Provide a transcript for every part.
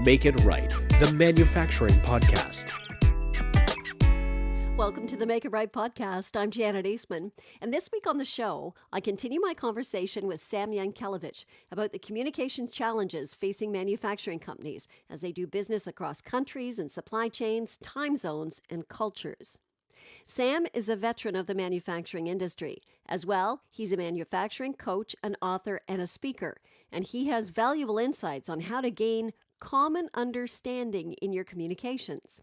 Make It Right, the manufacturing podcast. Welcome to the Make It Right podcast. I'm Janet Eastman, and this week on the show, I continue my conversation with Sam Yankelevich about the communication challenges facing manufacturing companies as they do business across countries and supply chains, time zones, and cultures. Sam is a veteran of the manufacturing industry. As well, he's a manufacturing coach, an author, and a speaker, and he has valuable insights on how to gain common understanding in your communications.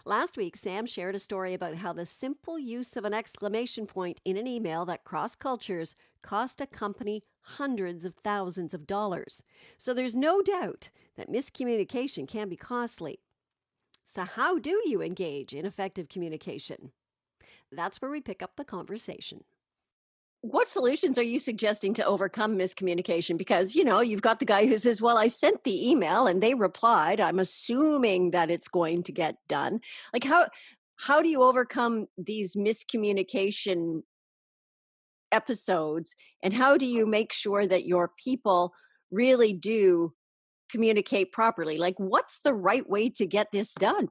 Last week, Sam shared a story about how the simple use of an exclamation point in an email that crossed cultures cost a company hundreds of thousands of dollars. So there's no doubt that miscommunication can be costly. So how do you engage in effective communication? That's where we pick up the conversation. What solutions are you suggesting to overcome miscommunication? Because, you've got the guy who says, well, I sent the email and they replied. I'm assuming that it's going to get done. Like how do you overcome these miscommunication episodes? And how do you make sure that your people really do communicate properly? Like, what's the right way to get this done?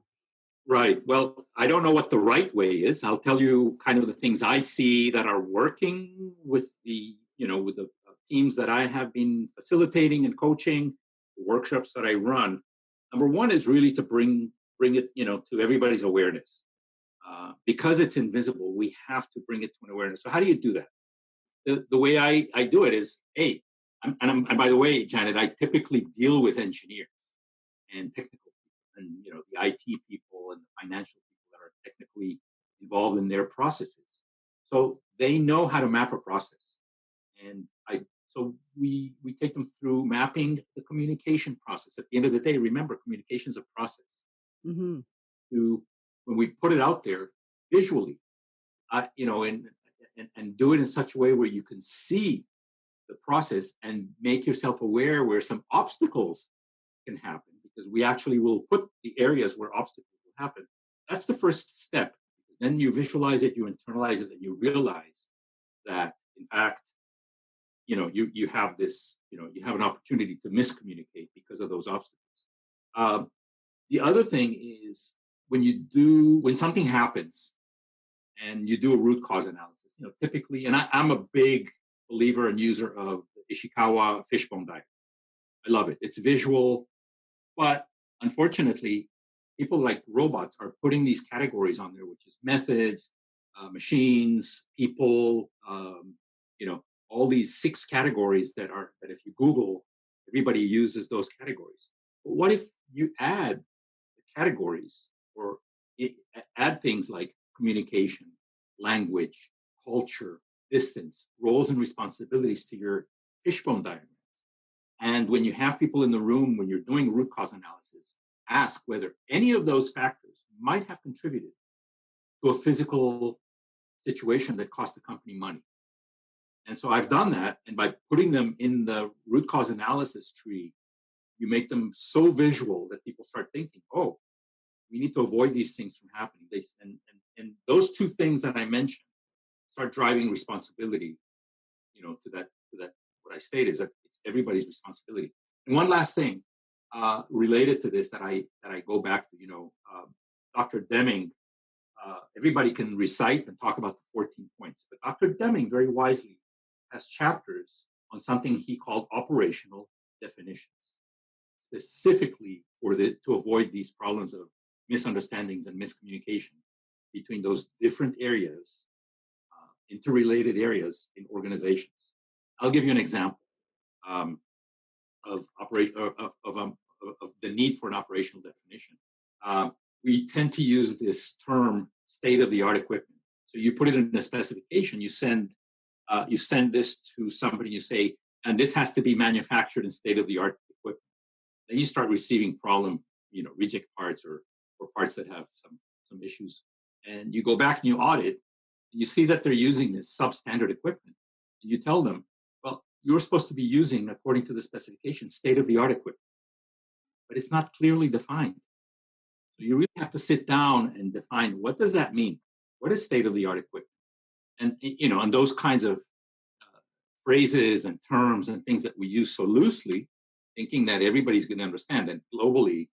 Right. Well, I don't know what the right way is. I'll tell you kind of the things I see that are working with with the teams that I have been facilitating and coaching, the workshops that I run. Number one is really to bring it, to everybody's awareness. Because it's invisible, we have to bring it to an awareness. So how do you do that? The way I do it is, and by the way, Janet, I typically deal with engineers and technical and the IT people and the financial people that are technically involved in their processes. So they know how to map a process. And so we take them through mapping the communication process. At the end of the day, remember, communication is a process. Mm-hmm. When we put it out there visually, and do it in such a way where you can see the process and make yourself aware where some obstacles can happen, because we actually will put the areas where obstacles will happen. That's the first step, because then you visualize it, you internalize it, and you realize that, in fact, you have this, you have an opportunity to miscommunicate because of those obstacles. The other thing is when something happens and you do a root cause analysis, typically, and I'm a big believer and user of the Ishikawa fishbone diagram. I love it. It's visual. But unfortunately, people like robots are putting these categories on there, which is methods, machines, people, all these 6 categories that if you Google, everybody uses those categories. But what if you add the categories or add things like communication, language, culture, distance, roles and responsibilities to your fishbone diagram? And when you have people in the room, when you're doing root cause analysis, ask whether any of those factors might have contributed to a physical situation that cost the company money. And so I've done that. And by putting them in the root cause analysis tree, you make them so visual that people start thinking, oh, we need to avoid these things from happening. And those 2 things that I mentioned start driving responsibility, to that. What I state is that it's everybody's responsibility. And one last thing related to this that I go back to, Dr. Deming, everybody can recite and talk about the 14 points, but Dr. Deming very wisely has chapters on something he called operational definitions, specifically to avoid these problems of misunderstandings and miscommunication between those different areas, interrelated areas in organizations. I'll give you an example of the need for an operational definition. We tend to use this term state-of-the-art equipment. So you put it in a specification, you send this to somebody, you say, and this has to be manufactured in state-of-the-art equipment. Then you start receiving reject parts or parts that have some issues. And you go back and you audit, and you see that they're using this substandard equipment. And you tell them, well, you're supposed to be using, according to the specification, state-of-the-art equipment. But it's not clearly defined. So you really have to sit down and define, what does that mean? What is state-of-the-art equipment? And, and those kinds of phrases and terms and things that we use so loosely thinking that everybody's going to understand. And globally,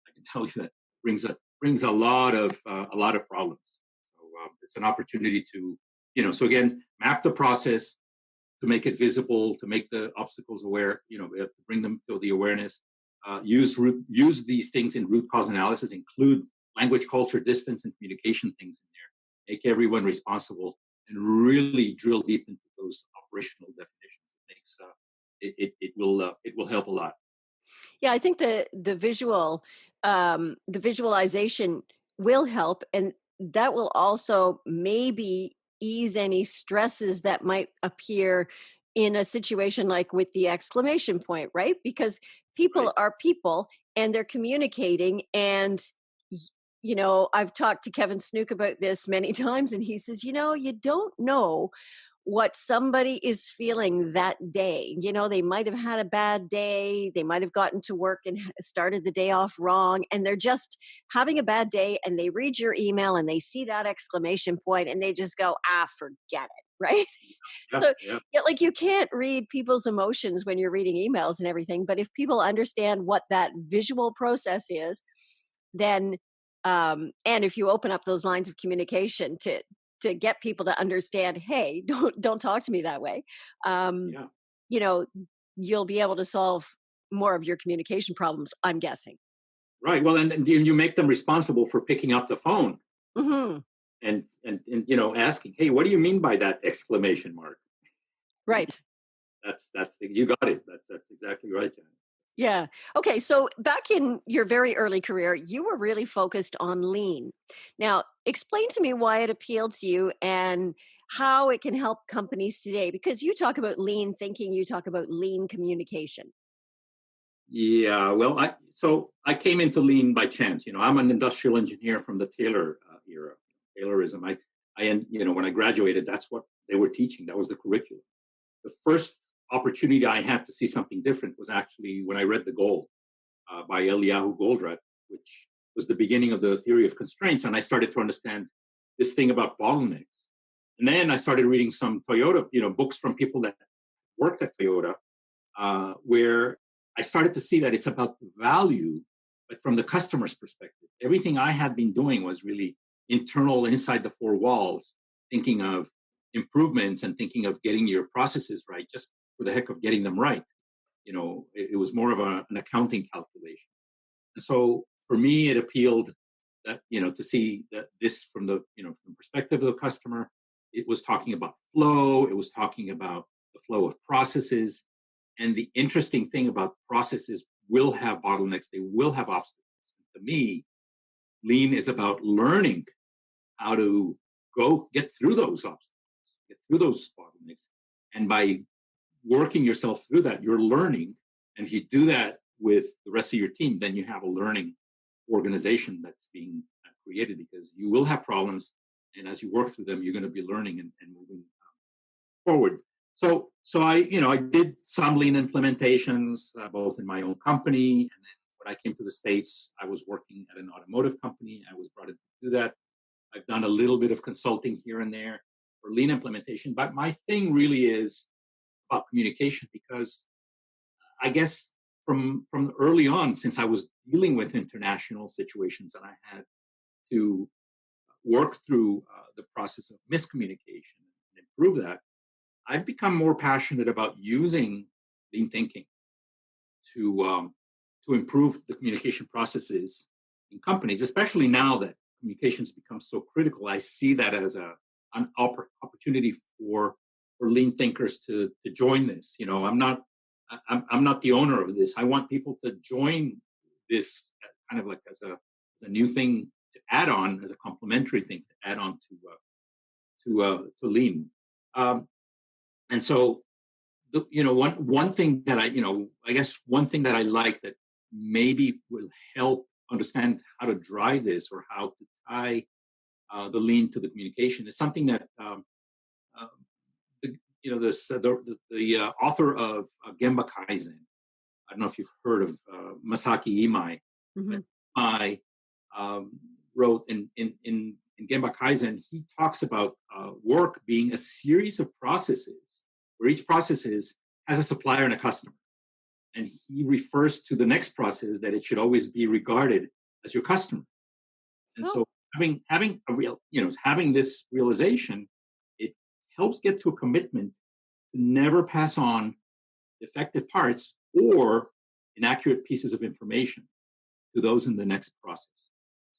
I can tell you that brings a lot of problems. So it's an opportunity to, so again, map the process, to make it visible, to make the obstacles aware, we have to bring them to the awareness. Use these things in root cause analysis, include language, culture, distance, and communication things in there. Make everyone responsible, and really drill deep into those operational definitions. It makes it will help a lot. Yeah, I think the visualization will help, and that will also maybe ease any stresses that might appear in a situation like with the exclamation point, right? Because Right. people are people and they're communicating, and y- I've talked to Kevin Snook about this many times, and he says, you don't know what somebody is feeling that day. They might have had a bad day. They might have gotten to work and started the day off wrong, and they're just having a bad day. And they read your email and they see that exclamation point and they just go, forget it. Right. Yeah. So, Yeah. yeah, like you can't read people's emotions when you're reading emails and everything. But if people understand what that visual process is, then and if you open up those lines of communication to get people to understand, hey, don't talk to me that way, um Yeah. you know you'll be able to solve more of your communication problems, I'm guessing. Right. Well, and you make them responsible for picking up the phone Hmm. and asking, hey, what do you mean by that exclamation mark? Right. You got it. That's exactly right, Janet. Yeah. Okay. So back in your very early career, you were really focused on lean. Now, explain to me why it appealed to you and how it can help companies today, because you talk about lean thinking, you talk about lean communication. Yeah, well, I came into lean by chance. I'm an industrial engineer from the Taylor era, Taylorism. When I graduated, that's what they were teaching. That was the curriculum. The first opportunity I had to see something different was actually when I read The Goal by Eliyahu Goldratt, which was the beginning of the theory of constraints, and I started to understand this thing about bottlenecks. And then I started reading some Toyota, books from people that worked at Toyota, where I started to see that it's about the value, but from the customer's perspective. Everything I had been doing was really internal, inside the four walls, thinking of improvements and thinking of getting your processes right, just for the heck of getting them right. It was more of an accounting calculation. And so for me, it appealed that, to see that this from from the perspective of the customer. It was talking about flow. It was talking about the flow of processes. And the interesting thing about processes will have bottlenecks. They will have obstacles. To me, lean is about learning how to go get through those obstacles, get through those bottlenecks. And by working yourself through that, you're learning. And if you do that with the rest of your team, then you have a learning organization that's being created, because you will have problems. And as you work through them, you're going to be learning and moving forward. So I did some lean implementations, both in my own company, and then when I came to the States, I was working at an automotive company. I was brought in to do that. I've done a little bit of consulting here and there for lean implementation, but my thing really is about communication, because I guess from early on, since I was dealing with international situations and I had to work through the process of miscommunication and improve that, I've become more passionate about using lean thinking to to improve the communication processes in companies, especially now that communications become so critical. I see that as an opportunity for lean thinkers to join this. I'm not the owner of this. I want people to join this kind of like as a new thing to add on, as a complementary thing to add on to lean. Um, and so one thing that I guess one thing that I like that maybe will help understand how to drive this, or how to tie the lean to the communication, is something that uh, this the author of Gemba Kaizen. I don't know if you've heard of Masaki Imai, Hmm. but I wrote in Gemba Kaizen. He talks about work being a series of processes, where each process has a supplier and a customer. and he refers to the next process that it should always be regarded as your customer. And Oh, so having a real, having this realization, it helps get to a commitment to never pass on defective parts or inaccurate pieces of information to those in the next process.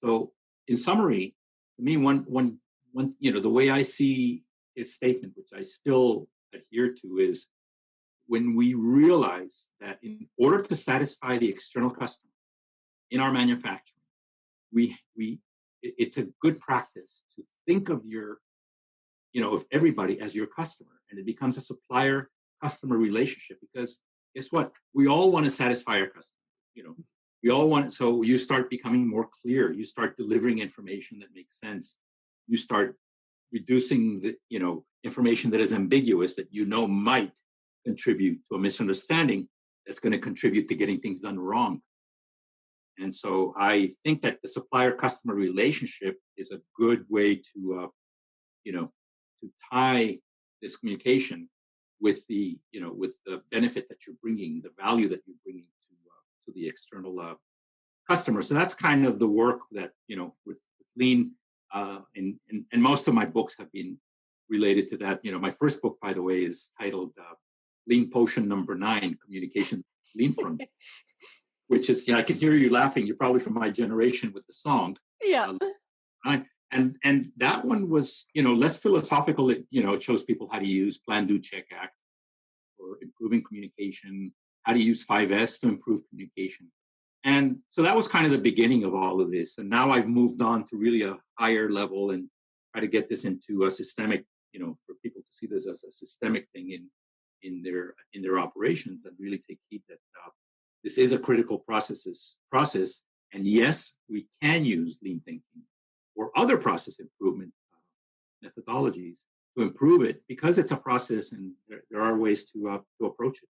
So, in summary, to me, one, the way I see his statement, which I still adhere to, is when we realize that in order to satisfy the external customer in our manufacturing, it's a good practice to think of of everybody as your customer, and it becomes a supplier customer relationship, because guess what? We all want to satisfy our customer. You know, we all want, so you start becoming more clear. You start delivering information that makes sense. You start reducing the, information that is ambiguous that might contribute to a misunderstanding that's going to contribute to getting things done wrong. And so I think that the supplier customer relationship is a good way to tie this communication with the benefit that you're bringing, the value that you're bringing to the external customer. So that's kind of the work that, with Lean, and most of my books have been related to that. My first book, by the way, is titled Lean Potion Number 9, Communication Lean From, which is, I can hear you laughing. You're probably from my generation with the song. yeah. And that one was, less philosophical. It shows people how to use Plan, Do, Check, Act for improving communication, how to use 5S to improve communication. And so that was kind of the beginning of all of this. And now I've moved on to really a higher level and try to get this into a systemic, for people to see this as a systemic thing in their operations, and really take heed that this is a critical process. And yes, we can use lean thinking or other process improvement methodologies to improve it, because it's a process, and there are ways to approach it.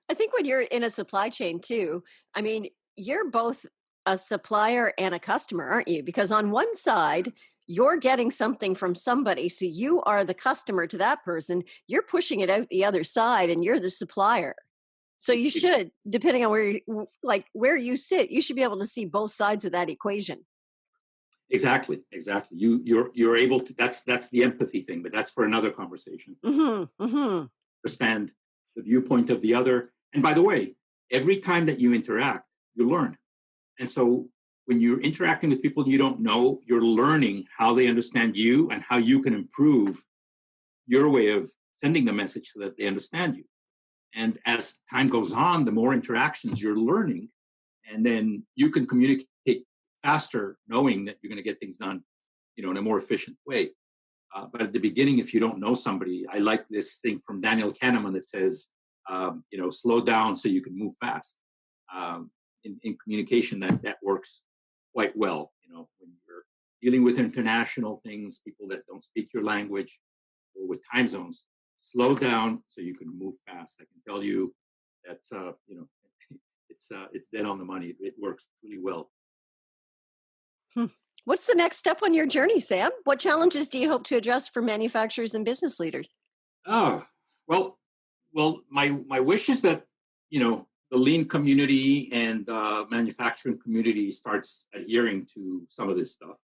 I think when you're in a supply chain too, I mean, you're both a supplier and a customer, aren't you? Because on one side, you're getting something from somebody. So you are the customer to that person. You're pushing it out the other side and you're the supplier. So you should, depending on where you sit, you should be able to see both sides of that equation. Exactly. You're able to. That's the empathy thing, but that's for another conversation. Mm-hmm. Mm-hmm. Understand the viewpoint of the other. And by the way, every time that you interact, you learn. And so when you're interacting with people you don't know, you're learning how they understand you and how you can improve your way of sending the message so that they understand you. And as time goes on, the more interactions you're learning, and then you can communicate faster, knowing that you're going to get things done, in a more efficient way. But at the beginning, if you don't know somebody, I like this thing from Daniel Kahneman that says, slow down so you can move fast. In communication, that works quite well. When you're dealing with international things, people that don't speak your language, or with time zones, slow down so you can move fast. I can tell you that it's dead on the money. It works really well. Hmm. What's the next step on your journey, Sam? What challenges do you hope to address for manufacturers and business leaders? Oh, my wish is that the lean community and manufacturing community starts adhering to some of this stuff.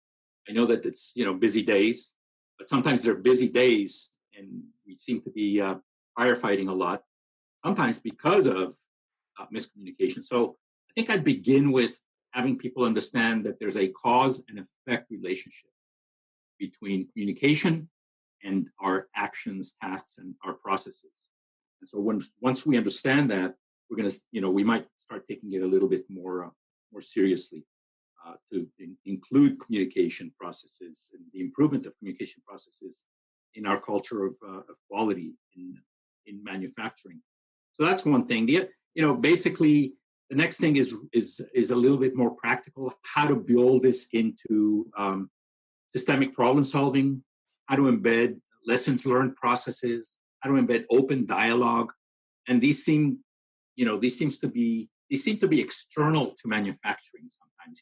I know that it's busy days, but sometimes they're busy days, and we seem to be firefighting a lot. Sometimes because of miscommunication. So I think I'd begin with having people understand that there's a cause and effect relationship between communication and our actions, tasks, and our processes. And so once we understand that, we're going to, we might start taking it a little bit more seriously, to include communication processes and the improvement of communication processes in our culture of quality in manufacturing. So that's one thing. Basically, the next thing is a little bit more practical. How to build this into systemic problem solving, how to embed lessons learned processes, how to embed open dialogue. And these seem to be external to manufacturing sometimes.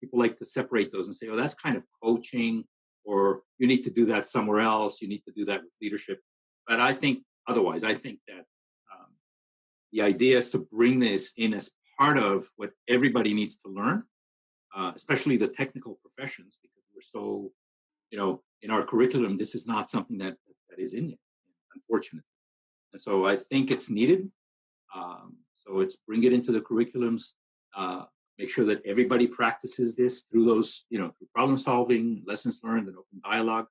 People like to separate those and say, oh, that's kind of coaching, or you need to do that somewhere else. You need to do that with leadership. But I think otherwise. I think that the idea is to bring this in as part of what everybody needs to learn, especially the technical professions, because we're so, in our curriculum, this is not something that is in there, unfortunately. And so I think it's needed. So it's bring it into the curriculums, make sure that everybody practices this through those, through problem solving, lessons learned, and open dialogue.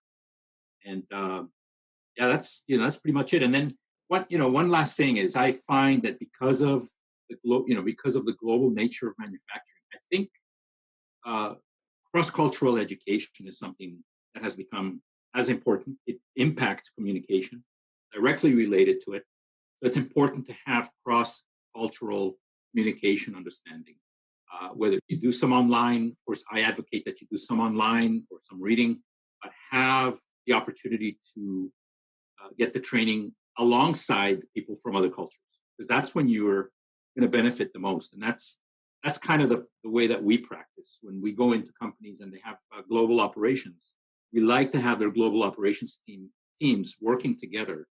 And yeah, that's pretty much it. And then one last thing is I find that because of the global nature of manufacturing, I think cross-cultural education is something that has become as important. It impacts communication, directly related to it. So it's important to have cross-cultural communication understanding. Whether you do some online, of course, I advocate that you do some online or some reading, but have the opportunity to get the training alongside people from other cultures, because that's when you're going to benefit the most. And that's kind of the way that we practice when we go into companies and they have global operations. We like to have their global operations teams working together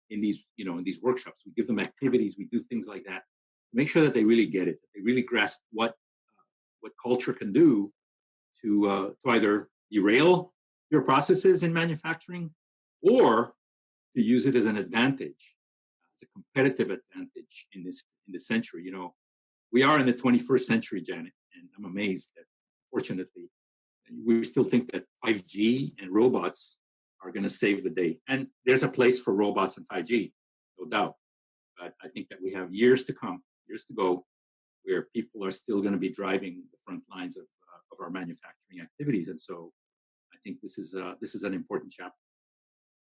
in these workshops. We give them activities, we do things like that, make sure that they really get it, that they really grasp what culture can do to either derail your processes in manufacturing or to use it as an advantage, as a competitive advantage in this century. We are in the 21st century, Janet, and I'm amazed that, fortunately, we still think that 5G and robots are going to save the day. And there's a place for robots and 5G, no doubt. But I think that we have years to go, where people are still going to be driving the front lines of our manufacturing activities. And so I think this is an important chapter.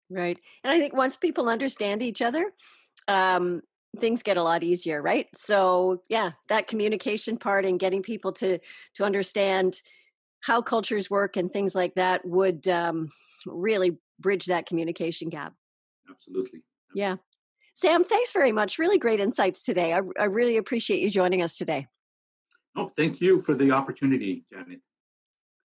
Right. And I think once people understand each other, things get a lot easier, right? So yeah, that communication part and getting people to understand how cultures work and things like that would really bridge that communication gap. Absolutely. Yeah. Sam, thanks very much. Really great insights today. I really appreciate you joining us today. Oh, thank you for the opportunity, Janet.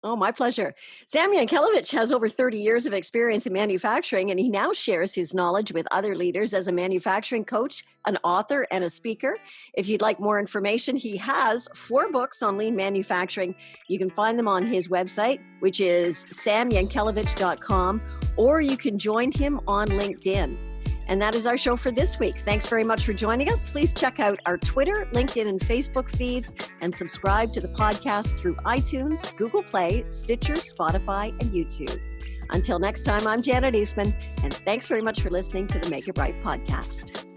Oh, my pleasure. Sam Yankelevich has over 30 years of experience in manufacturing, and he now shares his knowledge with other leaders as a manufacturing coach, an author, and a speaker. If you'd like more information, he has 4 books on lean manufacturing. You can find them on his website, which is samyankelevich.com, or you can join him on LinkedIn. And that is our show for this week. Thanks very much for joining us. Please check out our Twitter, LinkedIn, and Facebook feeds and subscribe to the podcast through iTunes, Google Play, Stitcher, Spotify, and YouTube. Until next time, I'm Janet Eastman, and thanks very much for listening to the Make It Right podcast.